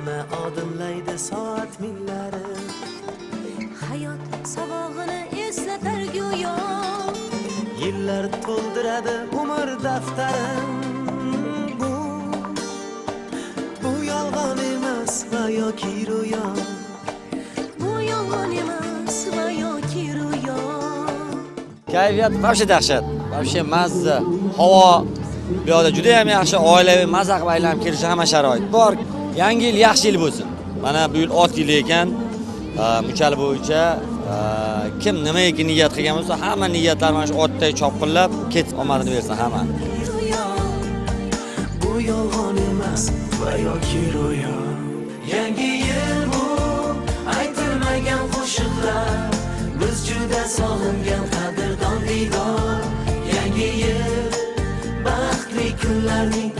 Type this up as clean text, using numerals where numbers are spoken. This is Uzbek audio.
yana odimlaydi soat millari. Hayot sabog'ini eslatar go'yo. Yillar to'ldiradi umr daftarim. Bu yolg'on emas va yoki ro'yo. Bu yolg'on emas va yoki ro'yo. Kayfiyat вообще dahshat. Вообще mazza. Havo bu yerda juda ham yaxshi, oilaviy mazza qilib aylanib kelish hamma sharoit bor. Yangi yil yaxshi yil bo'lsin. Mana bu yil ot yili ekan. Muchal bo'yicha kim nimaga niyat qilgan bo'lsa, hamma niyatlar mana shu otday chopqillab, ketib omadini bersin hamma. Bu yolg'on emas va yoki ro'yo. Yangi yil bu aytilmagan qo'shiqlar. Biz juda sog'ingan qadrdon diydor. Yangi yil baxtli kunlarning